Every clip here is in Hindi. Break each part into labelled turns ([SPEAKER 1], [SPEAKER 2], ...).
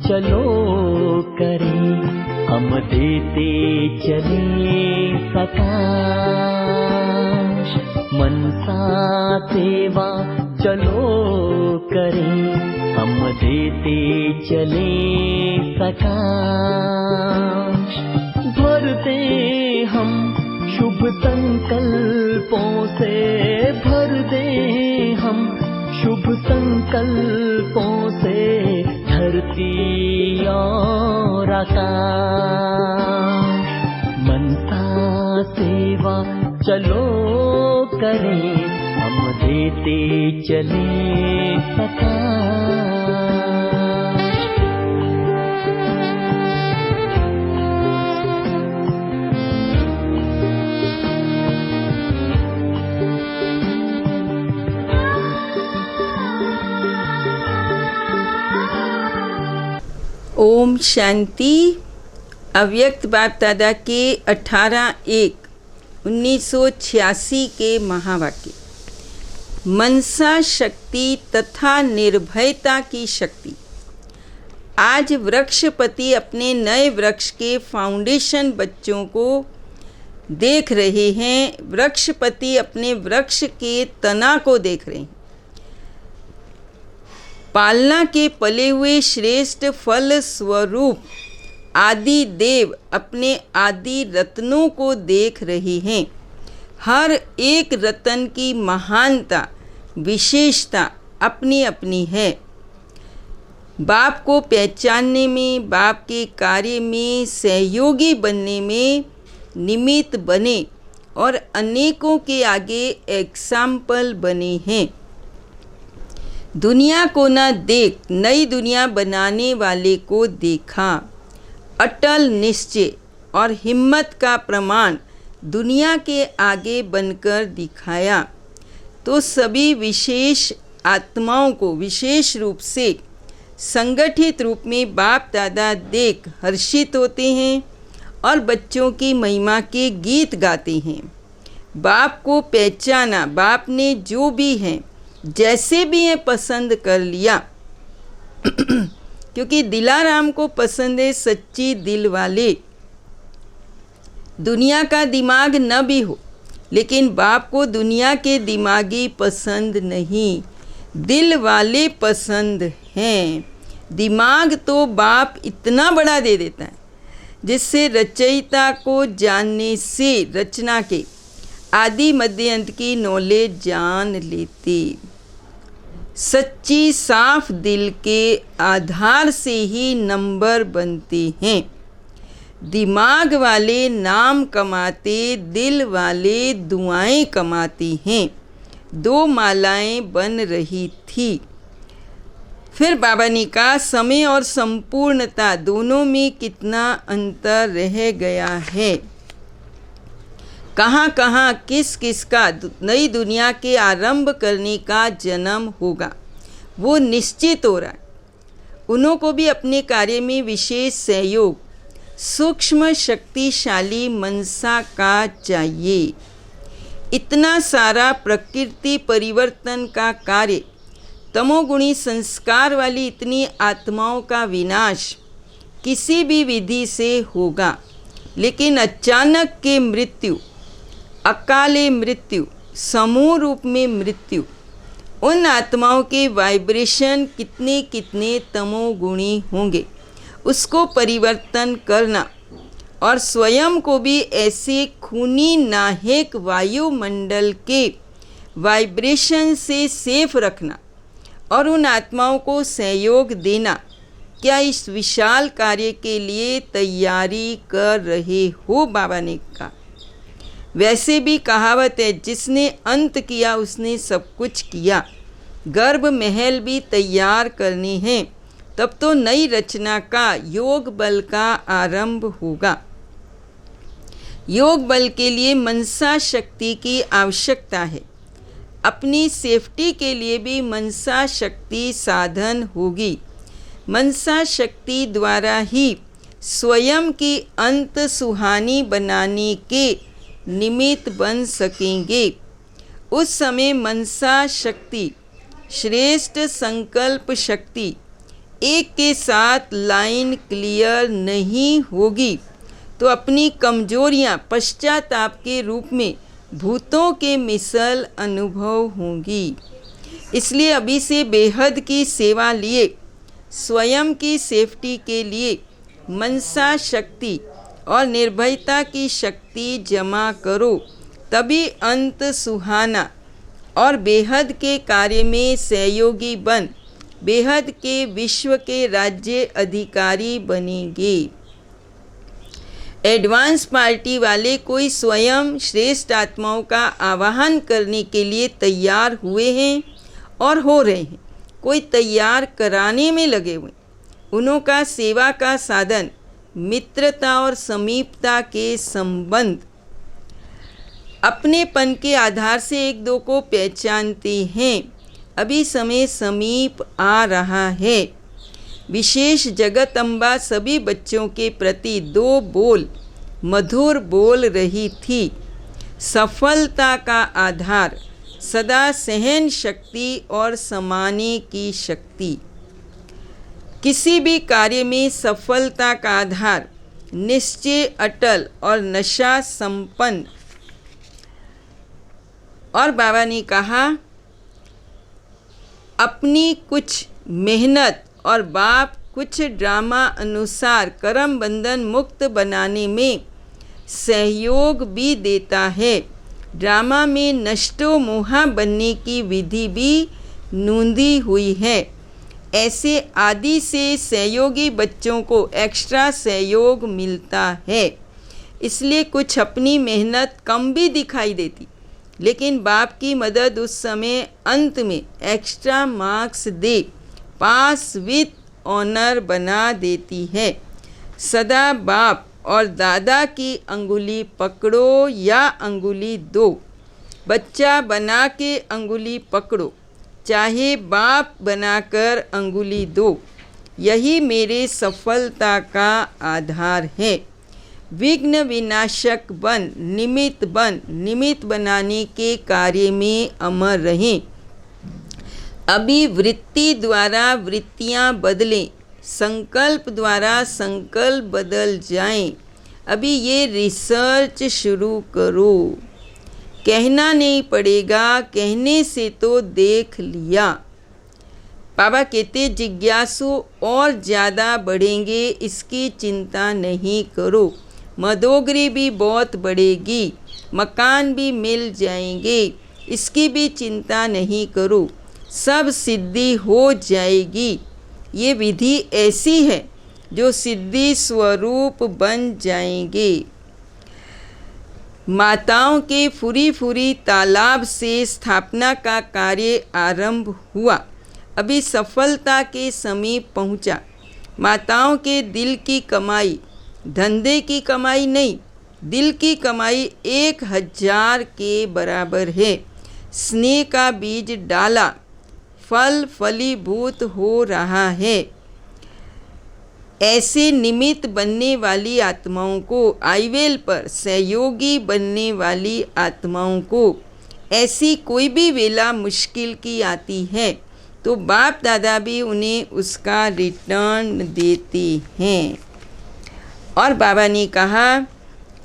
[SPEAKER 1] चलो करें, हम देते चले सकाश। मनसा सेवा चलो करें, हम देते चले सकाश। भर दे हम शुभ संकल्पों से, भर दे हम शुभ संकल्पों से धरती और आकाश। मनसा सेवा चलो करें, हम देते चले सकाश।
[SPEAKER 2] ओम शांति। अव्यक्त बाप दादा के 18/1/1986 के महावाक्य। मनसा शक्ति तथा निर्भयता की शक्ति। आज वृक्षपति अपने नए वृक्ष के फाउंडेशन बच्चों को देख रहे हैं। वृक्षपति अपने वृक्ष के तना को देख रहे हैं। पालना के पले हुए श्रेष्ठ फल स्वरूप आदि देव अपने आदि रत्नों को देख रहे हैं। हर एक रत्न की महानता विशेषता अपनी अपनी है। बाप को पहचानने में, बाप के कार्य में सहयोगी बनने में निमित्त बने और अनेकों के आगे एग्जाम्पल बने हैं। दुनिया को न देख नई दुनिया बनाने वाले को देखा। अटल निश्चय और हिम्मत का प्रमाण दुनिया के आगे बनकर दिखाया तो सभी विशेष आत्माओं को विशेष रूप से संगठित रूप में बाप दादा देख हर्षित होते हैं और बच्चों की महिमा के गीत गाते हैं। बाप को पहचाना, बाप ने जो भी हैं जैसे भी है पसंद कर लिया क्योंकि दिलाराम को पसंद है सच्ची दिल वाले। दुनिया का दिमाग न भी हो लेकिन बाप को दुनिया के दिमागी पसंद नहीं, दिल वाले पसंद हैं। दिमाग तो बाप इतना बड़ा दे देता है जिससे रचयिता को जानने से रचना के आदि मध्य अंत की नॉलेज जान लेते। सच्ची साफ दिल के आधार से ही नंबर बनते हैं। दिमाग वाले नाम कमाते, दिल वाले दुआएं कमाते हैं। दो मालाएं बन रही थी। फिर बाबा ने कहा समय और संपूर्णता दोनों में कितना अंतर रह गया है। कहाँ कहाँ किस किस का नई दुनिया के आरंभ करने का जन्म होगा वो निश्चित हो रहा है। उन्हों को भी अपने कार्य में विशेष सहयोग सूक्ष्म शक्तिशाली मनसा का चाहिए। इतना सारा प्रकृति परिवर्तन का कार्य, तमोगुणी संस्कार वाली इतनी आत्माओं का विनाश किसी भी विधि से होगा, लेकिन अचानक के मृत्यु, अकाले मृत्यु, समूह रूप में मृत्यु, उन आत्माओं के वाइब्रेशन कितने कितने तमोगुणी होंगे उसको परिवर्तन करना और स्वयं को भी ऐसे खूनी नाहेक वायुमंडल के वाइब्रेशन से सेफ रखना और उन आत्माओं को सहयोग देना। क्या इस विशाल कार्य के लिए तैयारी कर रहे हो? बाबा ने कहा। वैसे भी कहावत है जिसने अंत किया उसने सब कुछ किया। गर्भ महल भी तैयार करने हैं, तब तो नई रचना का योग बल का आरंभ होगा। योग बल के लिए मनसा शक्ति की आवश्यकता है। अपनी सेफ्टी के लिए भी मनसा शक्ति साधन होगी। मनसा शक्ति द्वारा ही स्वयं की अंत सुहानी बनाने के निमित्त बन सकेंगे। उस समय मनसा शक्ति श्रेष्ठ संकल्प शक्ति एक के साथ लाइन क्लियर नहीं होगी तो अपनी कमजोरियां पश्चाताप के रूप में भूतों के मिसल अनुभव होंगी। इसलिए अभी से बेहद की सेवा लिए स्वयं की सेफ्टी के लिए मनसा शक्ति और निर्भयता की शक्ति जमा करो, तभी अंत सुहाना और बेहद के कार्य में सहयोगी बन बेहद के विश्व के राज्य अधिकारी बनेंगे। एडवांस पार्टी वाले कोई स्वयं श्रेष्ठ आत्माओं का आवाहन करने के लिए तैयार हुए हैं और हो रहे हैं, कोई तैयार कराने में लगे हुए। उन्हों का सेवा का साधन मित्रता और समीपता के संबंध अपनेपन के आधार से एक दो को पहचानते हैं। अभी समय समीप आ रहा है। विशेष जगत अम्बा सभी बच्चों के प्रति दो बोल मधुर बोल रही थी। सफलता का आधार सदा सहन शक्ति और समाने की शक्ति। किसी भी कार्य में सफलता का आधार निश्चय अटल और नशा संपन्न। और बाबा ने कहा अपनी कुछ मेहनत और बाप कुछ ड्रामा अनुसार कर्म बंधन मुक्त बनाने में सहयोग भी देता है। ड्रामा में नष्टो मोहा बनने की विधि भी नूंदी हुई है। ऐसे आदि से सहयोगी बच्चों को एक्स्ट्रा सहयोग मिलता है। इसलिए कुछ अपनी मेहनत कम भी दिखाई देती, लेकिन बाप की मदद उस समय अंत में एक्स्ट्रा मार्क्स दे पास विद ऑनर बना देती है। सदा बाप और दादा की अंगुली पकड़ो या अंगुली दो। बच्चा बना के अंगुली पकड़ो, चाहे बाप बनाकर अंगुली दो। यही मेरे सफलता का आधार है। विघ्न विनाशक बन निमित्त बनाने के कार्य में अमर रहें। अभी वृत्ति द्वारा वृत्तियाँ बदलें, संकल्प द्वारा संकल्प बदल जाएं। अभी ये रिसर्च शुरू करो। कहना नहीं पड़ेगा, कहने से तो देख लिया। बाबा कहते जिज्ञासु और ज़्यादा बढ़ेंगे, इसकी चिंता नहीं करो। मदोगरी भी बहुत बढ़ेगी, मकान भी मिल जाएंगे, इसकी भी चिंता नहीं करो। सब सिद्धि हो जाएगी। ये विधि ऐसी है जो सिद्धि स्वरूप बन जाएंगे। माताओं के फुरी तालाब से स्थापना का कार्य आरंभ हुआ। अभी सफलता के समीप पहुंचा। माताओं के दिल की कमाई, धंधे की कमाई नहीं, दिल की कमाई 1000 के बराबर है। स्नेह का बीज डाला, फल फलीभूत हो रहा है। ऐसे निमित्त बनने वाली आत्माओं को, आईवेल पर सहयोगी बनने वाली आत्माओं को, ऐसी कोई भी वेला मुश्किल की आती है तो बाप दादा भी उन्हें उसका रिटर्न देते हैं। और बाबा ने कहा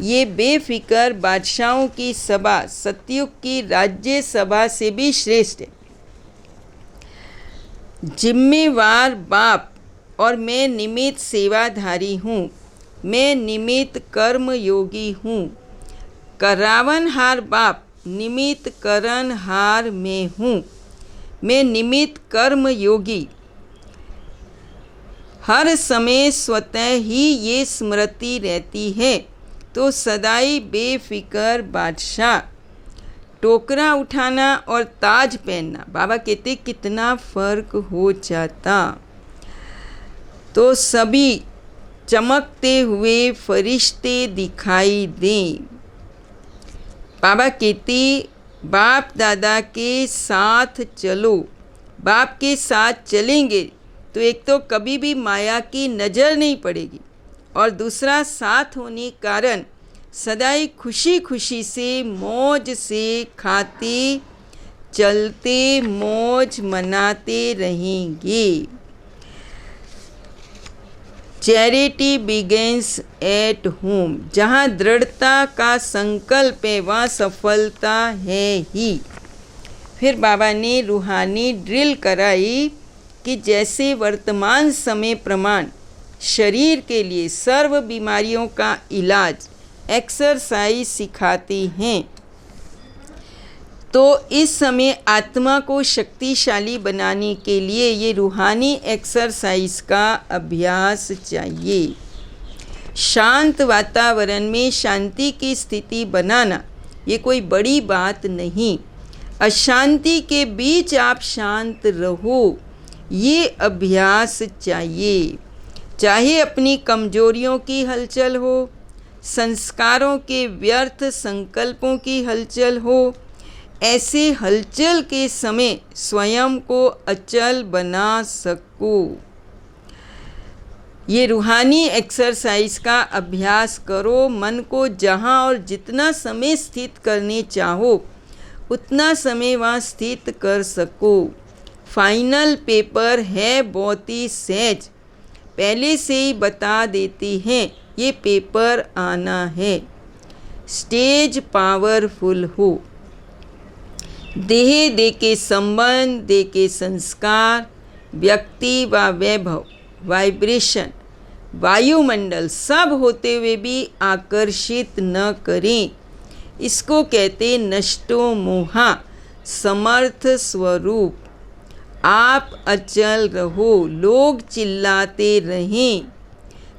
[SPEAKER 2] ये बेफिक्र बादशाहों की सभा सतयुग की राज्य सभा से भी श्रेष्ठ है। जिम्मेवार बाप और मैं निमित्त सेवाधारी हूँ। मैं निमित्त कर्म योगी हूँ। करावनहार बाप निमित्त करनहार में हूँ। मैं निमित्त कर्म योगी। हर समय स्वतः ही ये स्मृति रहती है तो सदाई बेफिक्र बादशाह। टोकरा उठाना और ताज पहनना, बाबा कहते कितना फ़र्क हो जाता। तो सभी चमकते हुए फरिश्ते दिखाई दें। बाबा कहते बाप दादा के साथ चलो। बाप के साथ चलेंगे तो एक तो कभी भी माया की नज़र नहीं पड़ेगी, और दूसरा साथ होने कारण सदाई खुशी खुशी से मौज से खाते चलते मौज मनाते रहेंगे। Charity begins at home. जहाँ दृढ़ता का संकल्प है वहाँ सफलता है ही। फिर बाबा ने रूहानी ड्रिल कराई कि जैसे वर्तमान समय प्रमाण शरीर के लिए सर्व बीमारियों का इलाज एक्सरसाइज सिखाती हैं, तो इस समय आत्मा को शक्तिशाली बनाने के लिए ये रूहानी एक्सरसाइज का अभ्यास चाहिए। शांत वातावरण में शांति की स्थिति बनाना ये कोई बड़ी बात नहीं। अशांति के बीच आप शांत रहो, ये अभ्यास चाहिए। चाहे अपनी कमजोरियों की हलचल हो, संस्कारों के व्यर्थ संकल्पों की हलचल हो, ऐसे हलचल के समय स्वयं को अचल बना सको। ये रूहानी एक्सरसाइज का अभ्यास करो। मन को जहाँ और जितना समय स्थित करने चाहो उतना समय वहाँ स्थित कर सको। फाइनल पेपर है बहुत ही सहज, पहले से ही बता देती हैं ये पेपर आना है। स्टेज पावरफुल हो। देह दे के संबंध, दे के संस्कार, व्यक्ति व वैभव, वाइब्रेशन, वायुमंडल सब होते हुए भी आकर्षित न करें। इसको कहते नष्टो मोहा समर्थ स्वरूप। आप अचल रहो, लोग चिल्लाते रहें,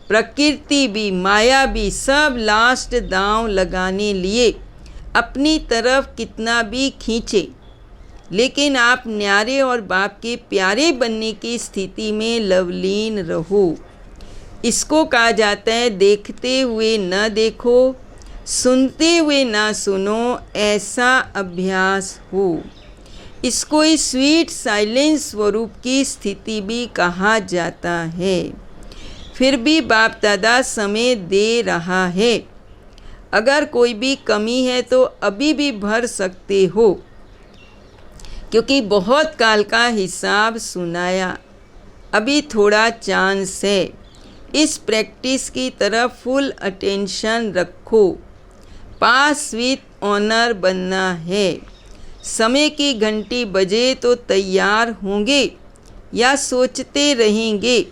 [SPEAKER 2] प्रकृति भी माया भी सब लास्ट दांव लगाने लिए अपनी तरफ कितना भी खींचे, लेकिन आप न्यारे और बाप के प्यारे बनने की स्थिति में लवलीन रहो। इसको कहा जाता है देखते हुए न देखो, सुनते हुए ना सुनो, ऐसा अभ्यास हो। इसको इस स्वीट साइलेंस स्वरूप की स्थिति भी कहा जाता है। फिर भी बाप दादा समय दे रहा है। अगर कोई भी कमी है तो अभी भी भर सकते हो, क्योंकि बहुत काल का हिसाब सुनाया, अभी थोड़ा चांस है। इस प्रैक्टिस की तरफ फुल अटेंशन रखो। पास विथ ऑनर बनना है। समय की घंटी बजे तो तैयार होंगे या सोचते रहेंगे।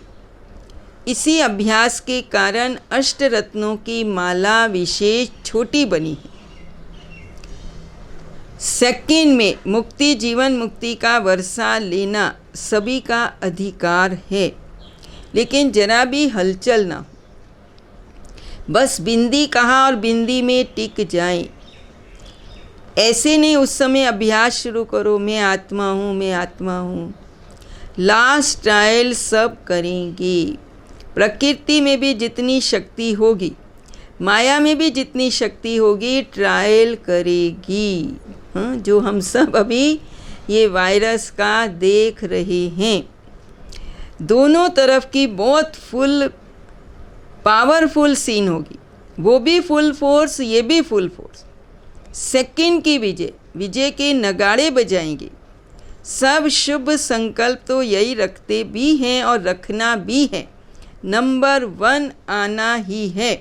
[SPEAKER 2] इसी अभ्यास के कारण अष्टरत्नों की माला विशेष छोटी बनी है। सेकंड में मुक्ति, जीवन मुक्ति का वर्षा लेना सभी का अधिकार है, लेकिन जरा भी हलचल ना हो। बस बिंदी कहा और बिंदी में टिक जाएं। ऐसे नहीं उस समय अभ्यास शुरू करो, मैं आत्मा हूँ, मैं आत्मा हूँ। लास्ट ट्रायल सब करेंगे। प्रकृति में भी जितनी शक्ति होगी, माया में भी जितनी शक्ति होगी, ट्रायल करेगी। हाँ, जो हम सब अभी ये वायरस का देख रहे हैं, दोनों तरफ की बहुत फुल पावरफुल सीन होगी। वो भी फुल फोर्स, ये भी फुल फोर्स। सेकंड की विजय, विजय के नगाड़े बजाएंगे। सब शुभ संकल्प तो यही रखते भी हैं और रखना भी है। नंबर 1 आना ही है।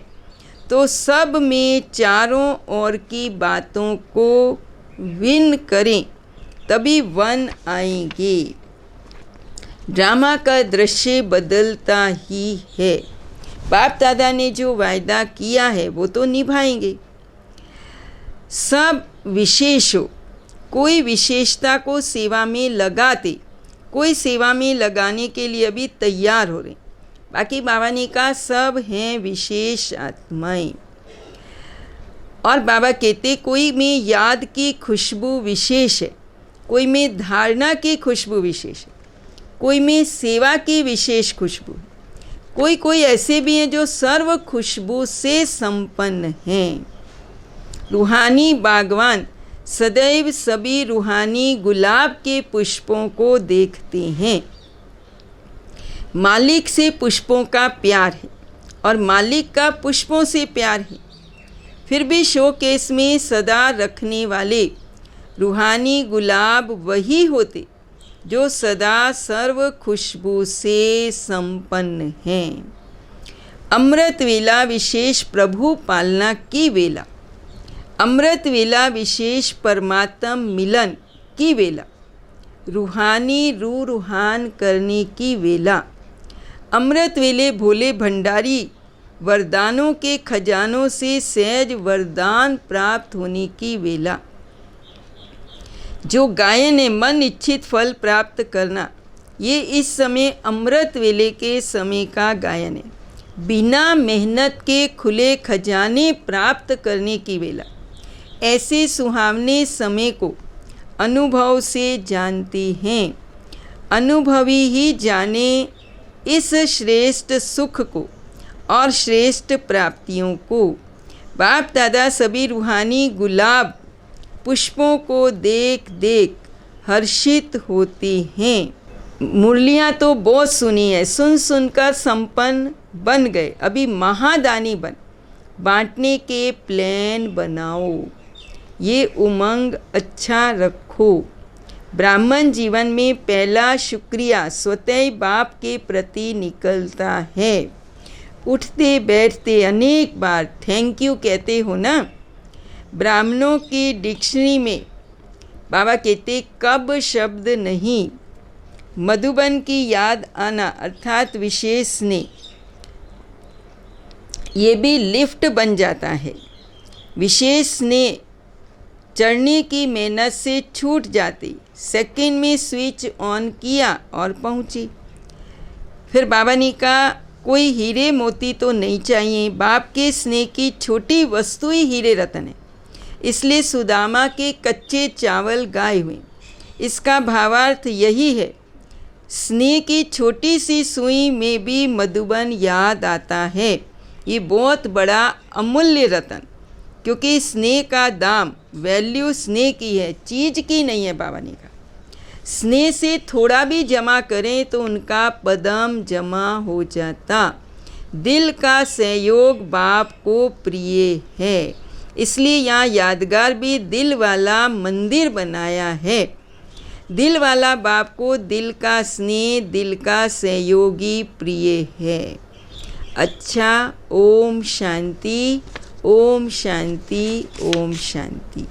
[SPEAKER 2] तो सब में चारों ओर की बातों को विन करें, तभी 1 आएंगे। ड्रामा का दृश्य बदलता ही है। बाप दादा ने जो वायदा किया है वो तो निभाएंगे। सब विशेष हो, कोई विशेषता को सेवा में लगाते, कोई सेवा में लगाने के लिए अभी तैयार हो रहे। बाकी बाबा ने कहा सब हैं विशेष आत्माएं। और बाबा कहते कोई में याद की खुशबू विशेष है, कोई में धारणा की खुशबू विशेष है, कोई में सेवा की विशेष खुशबू, कोई ऐसे भी हैं जो सर्व खुशबू से संपन्न हैं। रूहानी बागवान सदैव सभी रूहानी गुलाब के पुष्पों को देखते हैं। मालिक से पुष्पों का प्यार है और मालिक का पुष्पों से प्यार है। फिर भी शोकेस में सदा रखने वाले रूहानी गुलाब वही होते जो सदा सर्व खुशबू से संपन्न हैं। अमृत वेला विशेष प्रभु पालना की वेला, अमृत वेला विशेष परमात्म मिलन की वेला, रूहानी रूहान करने की वेला, अमृत वेले भोले भंडारी वरदानों के खजानों से सहज वरदान प्राप्त होने की वेला। जो गायन है मन इच्छित फल प्राप्त करना, ये इस समय अमृत वेले के समय का गायन है। बिना मेहनत के खुले खजाने प्राप्त करने की वेला। ऐसे सुहावने समय को अनुभव से जानते हैं, अनुभवी ही जाने इस श्रेष्ठ सुख को और श्रेष्ठ प्राप्तियों को। बाप दादा सभी रूहानी गुलाब पुष्पों को देख देख हर्षित होते हैं। मुरलियाँ तो बहुत सुनी है, सुन सुनकर संपन्न बन गए। अभी महादानी बन, बांटने के प्लान बनाओ, ये उमंग अच्छा रखो। ब्राह्मण जीवन में पहला शुक्रिया स्वतः ही बाप के प्रति निकलता है। उठते बैठते अनेक बार थैंक यू कहते हो ना। ब्राह्मणों की डिक्शनरी में बाबा कहते कब शब्द नहीं। मधुबन की याद आना अर्थात विशेष स्नेह, ये भी लिफ्ट बन जाता है। विशेष स्नेह चढ़ने की मेहनत से छूट जाती, सेकंड में स्विच ऑन किया और पहुंची। फिर बाबा ने कहा कोई हीरे मोती तो नहीं चाहिए, बाप के स्नेह की छोटी वस्तु ही हीरे रतन है। इसलिए सुदामा के कच्चे चावल गाए हुए। इसका भावार्थ यही है, स्नेह की छोटी सी सुई में भी मधुबन याद आता है। ये बहुत बड़ा अमूल्य रतन, क्योंकि स्नेह का दाम, वैल्यू स्नेह की है, चीज़ की नहीं है। बाबा ने कहा स्नेह से थोड़ा भी जमा करें तो उनका पदम जमा हो जाता। दिल का सहयोग बाप को प्रिय है, इसलिए यहाँ यादगार भी दिल वाला मंदिर बनाया है। दिल वाला बाप को दिल का स्नेह, दिल का सहयोगी प्रिय है। अच्छा, ओम शांति, ओम शांति, ओम शांति।